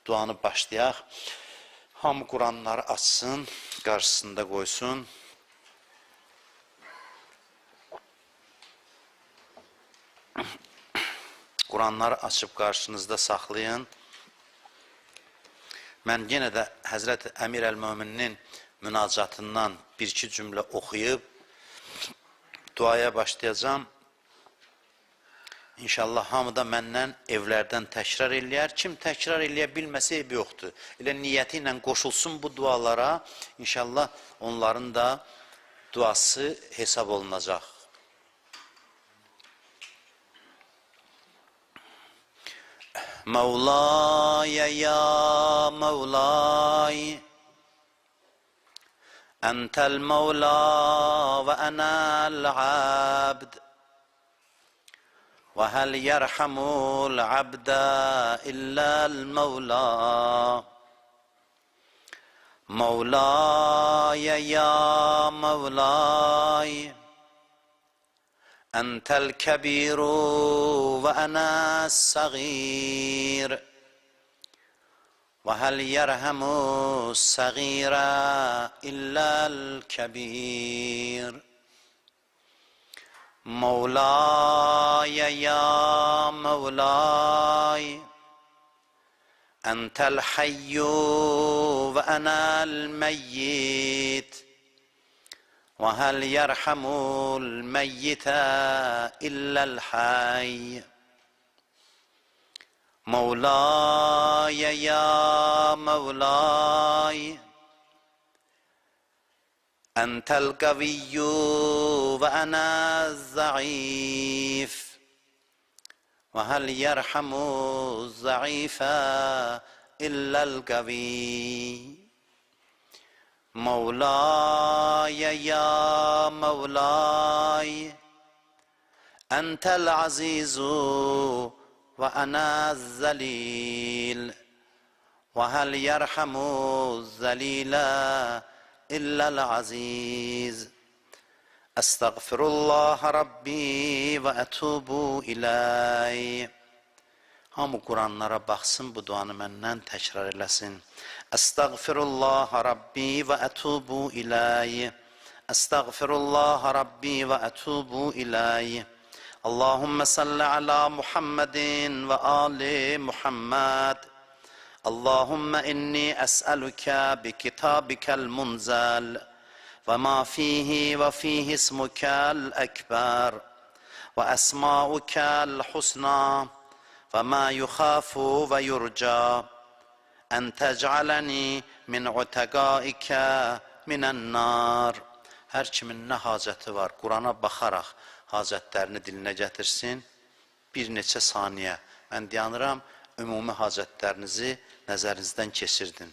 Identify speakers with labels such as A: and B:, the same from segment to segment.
A: duanı başlayaq. Hamı Quranları açsın, qarşısında qoysun. Quranları açıb qarşınızda saxlayın. Mən yenə də Həzrət Əmir Əl-Möminin münacatından bir-iki cümlə oxuyub duaya başlayacağım. İnşallah hamı da məndən evlərdən təkrar eləyər. Kim təkrar eləyə bilməsə ev yoxdur. Elə niyyəti ilə qoşulsun bu dualara. İnşallah onların da duası hesab olunacaq. Mevlaya ya Mevlay, Entel Mevla ve enel abd. وهل يرحم العبد إلا المولى مولاي يا مولاي أنت الكبير وأنا الصغير وهل يرحم الصغير إلا الكبير مولاي يا مولاي أنت الحي وأنا الميت وهل يرحم الميت إلا الحي مولاي يا مولاي أنت القوي وأنا الضعيف وهل يرحم الضعيف إلا القوي مولاي يا مولاي أنت العزيز وأنا الذليل وهل يرحم الذليل إلا العزيز أستغفر الله ربي وأتوب إليه. Hamı Quranlara baxsın, bu duanı məndən təkrar eləsin. Estağfirullah Rabbi və ətubu ilayh. Estağfirullah Rabbi və ətubu ilayh. Allahümme salli ala Muhammedin və ali Muhammed. اللهم إني أسألك بكتابك المنزل وما فيه وفيه اسمك الأكبر وأسماؤك الحسنى وما يخاف ويرجى أن تجعلني من عتقائك من النار. Hər kimin nə hacəti var, Qurana baxaraq hacətlərini dilinə gətirsin. Bir neçə saniyə mən dayanıram, ümumi hacətlərinizi nəzərinizdən keçirdin.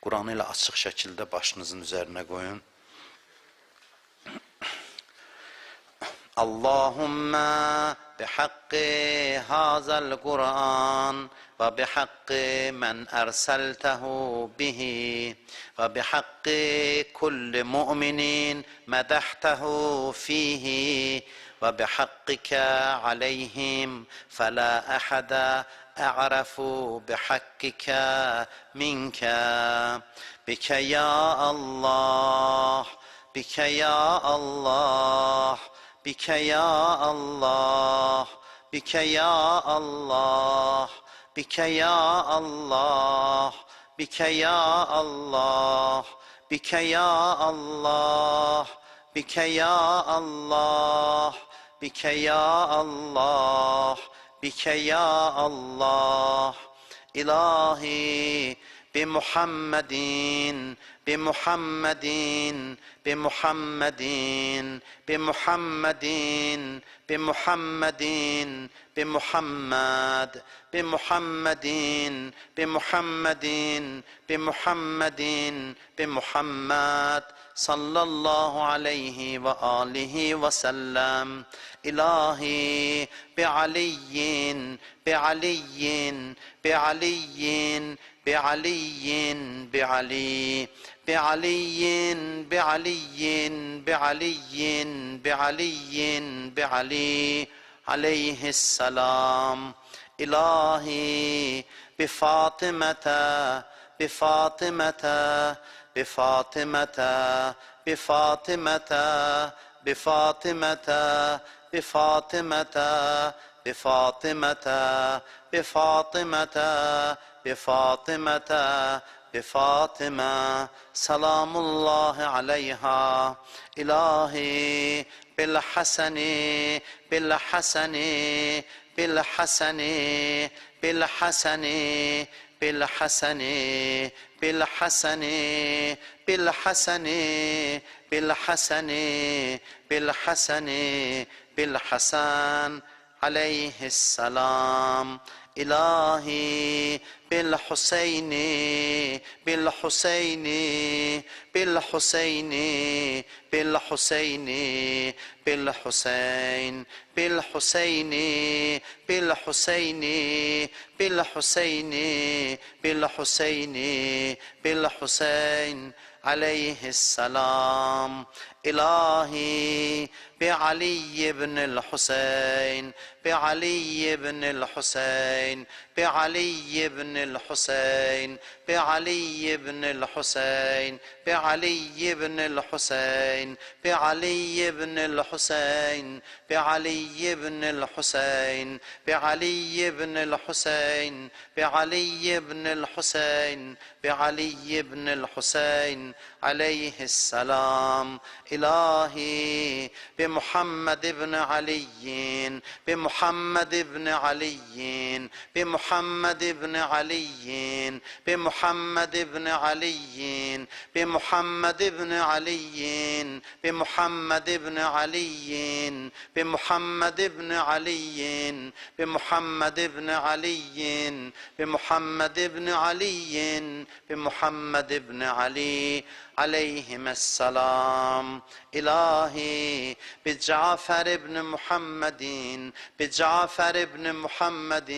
A: Quranı ilə açıq şəkildə başınızın üzərinə qoyun. Allahümmə bihaqqi hazal Quran və bihaqqi mən ərsəltəhu bihi və bihaqqi kulli mu'minin mədəhtəhu fihi və bihaqqikə aleyhim fələ əhədə أعرف بحقك منك بك يا الله بك يا الله بك يا الله بك يا الله بك يا الله بك يا الله بك يا الله بك يا الله بك يا الله بك يا الله إلهي بمحمد بمحمد بمحمد بمحمد بمحمد بمحمد بمحمد بمحمد بمحمد بمحمد صلى الله عليه وآله وسلم. إلهي بعلي بعلي بعلي بعلي بعلي بعلي بعلي بعلي بعلي بعلي عليه السلام. إلهي بفاطمة بفاطمة بفاطمة بفاطمة بفاطمة بفاطمة بفاطمة بفاطمة بفاطمة بفاطمة سلام الله عليها. إلهي بالحسن بالحسن بالحسن بالحسن بالحسن بالحسن بالحسن بالحسن بالحسن بالحسن عليه السلام. إلهي بالحسين بالحسين بالحسين بالحسين بالحسين بالحسين بالحسين بالحسين بالحسين بالحسين عليه السلام. إلهي بعلي بن الحسين بعلي بن الحسين بعلي بن الحسين بعلي بن الحسين بعلي بن الحسين بعلي بن الحسين بعلي بن الحسين بعلي بن الحسين بعلي بن الحسين بعلي بن الحسين عليه السلام. إلهي بمحمد بن علي بمحمد بن علي بمحمد بن علي بمحمد بن علي بمحمد بن علي بمحمد بن علي بمحمد بن علي بمحمد بن علي بمحمد بن علي بمحمد بن علي عليهم السلام. إلهي بجعفر بن محمد بجعفر بن محمد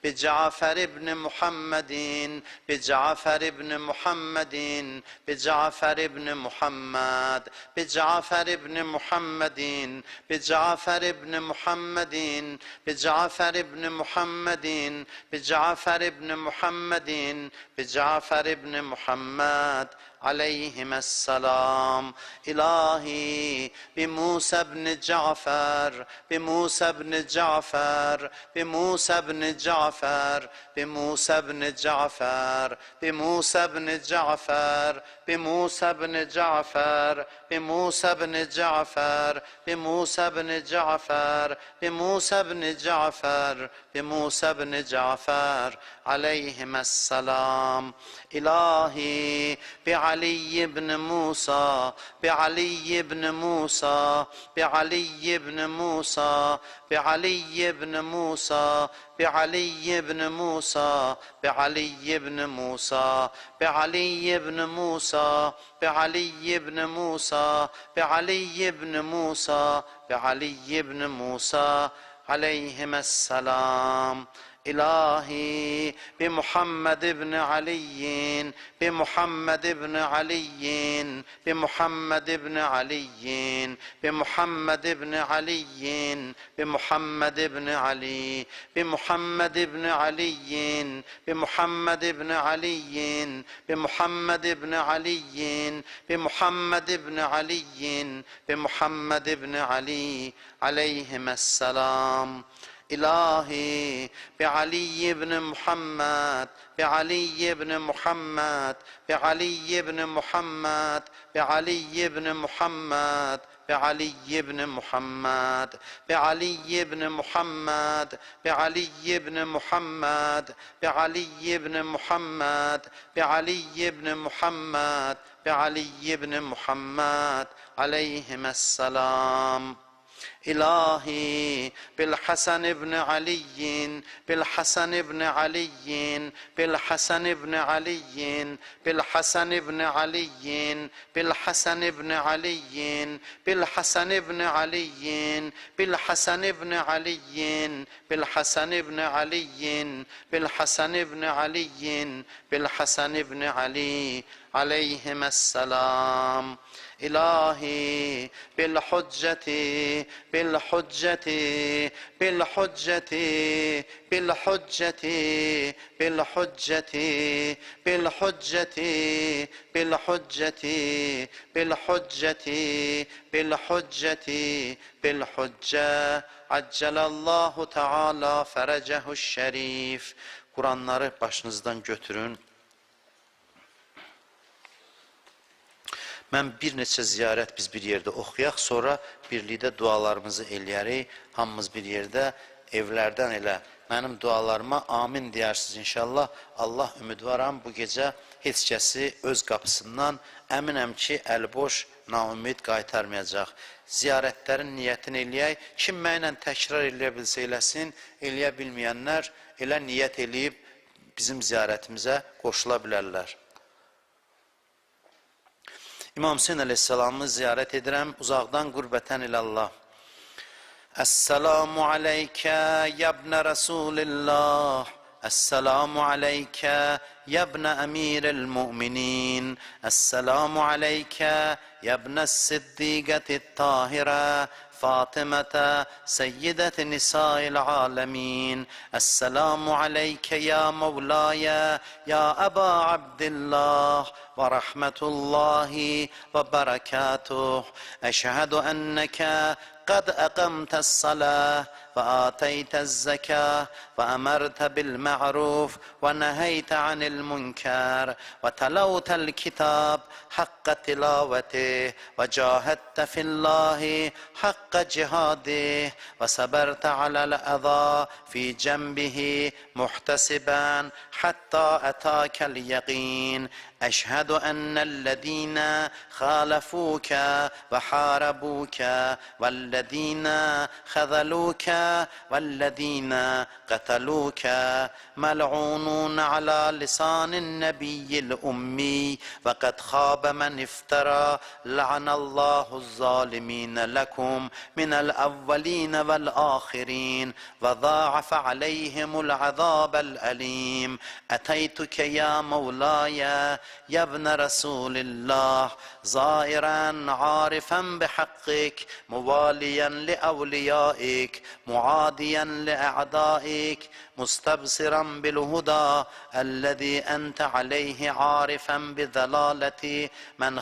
A: بجعفر بن محمد بجعفر بن محمد بجعفر بن محمد بجعفر بن محمد بجعفر بن محمد بجعفر بن محمد بجعفر بن محمد بجعفر بن محمد عليهم السلام. إلهي بموسى بن جعفر بموسى بن جعفر بموسى بن جعفر بموسى بن جعفر بموسى بن جعفر بموسى بن جعفر بموسى بن جعفر بموسى بن جعفر بموسى بن جعفر بموسى بن جعفر عليهم السلام. إلهي بعلي بن موسى بعلي بن موسى بعلي بن موسى بعلي بن موسى بعلي بن موسى بعلي بن موسى بعلي بن موسى بعلي بن موسى بعلي بن موسى بعلي بن موسى عليهم السلام. إلهي بمحمد بن علي بمحمد بن علي بمحمد بن علي بمحمد بن علي بمحمد بن علي بمحمد بن علي بمحمد بن علي بمحمد بن علي بمحمد بن علي بمحمد بن علي عليهم السلام. إلهي بعلي بن محمد بعلي بن محمد بعلي بن محمد بعلي بن محمد بعلي بن محمد بعلي بن محمد بعلي بن محمد بعلي بن محمد بعلي بن محمد بعلي بن محمد عليهم السلام. إلهي بالحسن بن علي بالحسن بن علي بالحسن بن علي بالحسن بن علي بالحسن بن علي بالحسن بن علي بالحسن بن علي بالحسن بن علي بالحسن بن علي بالحسن بن علي عليهم السلام. إلهي بالحجة بالحجة بالحجة بالحجة بالحجة بالحجة بالحجة بالحجة بالحجة بالحجة عجل الله تعالى فرجه الشريف. Kur'anları başınızdan götürün. Mən bir neçə ziyarət biz bir yerdə oxuyaq, sonra birlikdə dualarımızı eləyərik. Hamımız bir yerdə evlərdən elə mənim dualarıma amin deyirsiniz inşallah. Allah ümidvaram bu gecə heç kəsi öz qapısından əminəm ki, əlboş, naümid qaytarmayacaq. Ziyarətlərin niyyətini eləyək. Kim mənlə təkrar eləyə bilsə eləsin, eləyə bilməyənlər elə niyyət eləyib bizim ziyarətimizə qoşula bilərlər. İmam Hüseyin Aleyhisselam'ı ziyaret edirəm, uzaqdan qürbətən ilallah. Esselamu aleyke yabne Resulillah. Esselamu aleyke yabne emiril mu'minin. Esselamu aleyke yabne siddiqetit tahire. فاطمة سيدة نساء العالمين. السلام عليك يا مولاي يا أبا عبد الله ورحمة الله وبركاته. أشهد أنك قد أقمت الصلاة وآتيت الزكاة وأمرت بالمعروف ونهيت عن المنكر وتلوت الكتاب حق تلاوته وجاهدت في الله حق جهاده وصبرت على الأذى في جنبه محتسبا حتى أتاك اليقين. أشهد أن الذين خالفوك وحاربوك والذين خذلوك والذين قتلوك ملعونون على لسان النبي الأمي وقد خاب من افترى. لعن الله الظالمين لكم من الأولين والآخرين وضاعف عليهم العذاب الأليم. أتيتك يا مولاي يا ابن رسول الله زائرا عارفا بحقك مواليا لأوليائك معاديا لأعدائك مستبصرا بالهدى الذي أنت عليه عارفا بضلالة من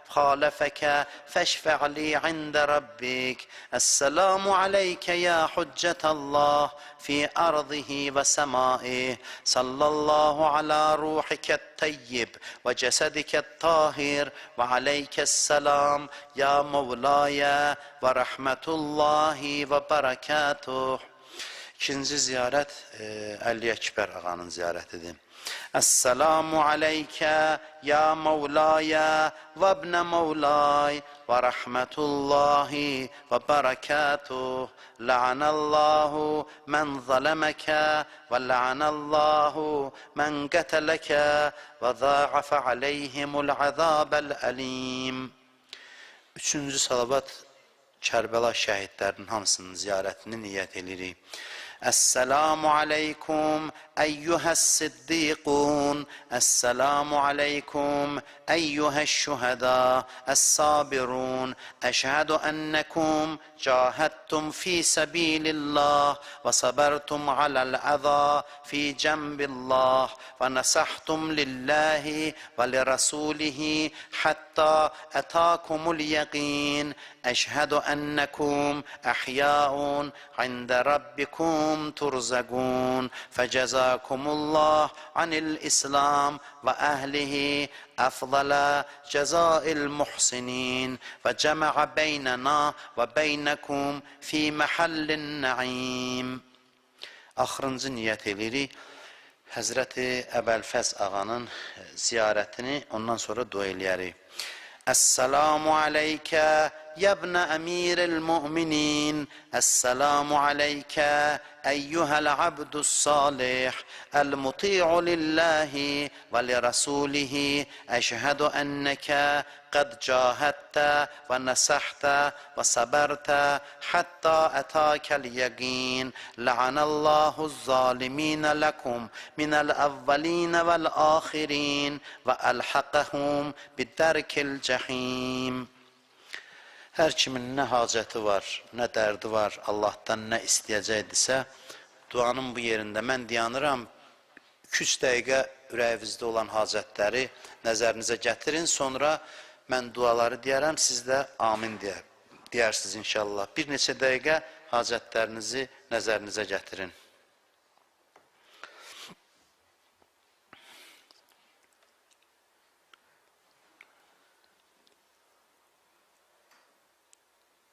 A: خالفك فاشفع لي عند ربك. السلام عليك يا حجة الله في أرضه وسمائه. صلى الله على روحك الطيب وجسدك الطاهر وعليك السلام يا مولاي ورحمة الله وبركاته. İkinci ziyarət Əli Əkbər ağanın ziyarətidir. Esselamu aleyke ya Mevlaya ve ibne Mevlay ve rahmetullahi ve berekatuh. La'anallahu men zalemeke ve la'anallahu men qateleke ve zâ'afe aleyhimul azâbel alim. Üçüncü salavat Kərbəla şəhidlərinin hamısının ziyarətini niyyət edirik. Esselamu aleykum eyyuhəs-siddiqun. Esselamu aleykum eyyuhəş-şühədâ es-sabirun. Əşhədu ənəkum cahəttum fi səbilillah və sabartum aləl-əzâ fi cənbillah və nəsəhtum lillahi və lirasulihi hattā ətâkumul yəqin. Əşhədu ənəkum əhyâun ində rabbikum أنتم ترزقون فجزاكم الله عن الإسلام وأهله أفضل جزاء المحسنين وجمع بيننا وبينكم في محل النعيم. Axırıncı niyyət edirik. Həzrəti Əbəlfəz ağanın ziyarətini ondan sonra dua eləyərik. Esselamu aleykə yəbnə əmiril müminin. Esselamu aleykə eyyuhəl abdus salih. El-muti'u lillahi və li rasulihi. Əşhədu ennəkə قد جاهدت ونصحت وصبرت حتى أتاك اليقين لعن الله الظالمين لكم من الأولين والآخرين وألحقهم بالدرك الجحيم. Hər kimin nə hacəti var, nə dərdi var, Allahdan nə istəyəcəkdirsə, duanın bu yerində mən dayanıram. 2-3 dəqiqə ürəyinizdə olan hacətləri nəzərinizə gətirin, sonra mən duaları deyərəm, siz də amin deyərsiniz inşallah. Bir neçə dəqiqə hacətlərinizi nəzərinizə gətirin.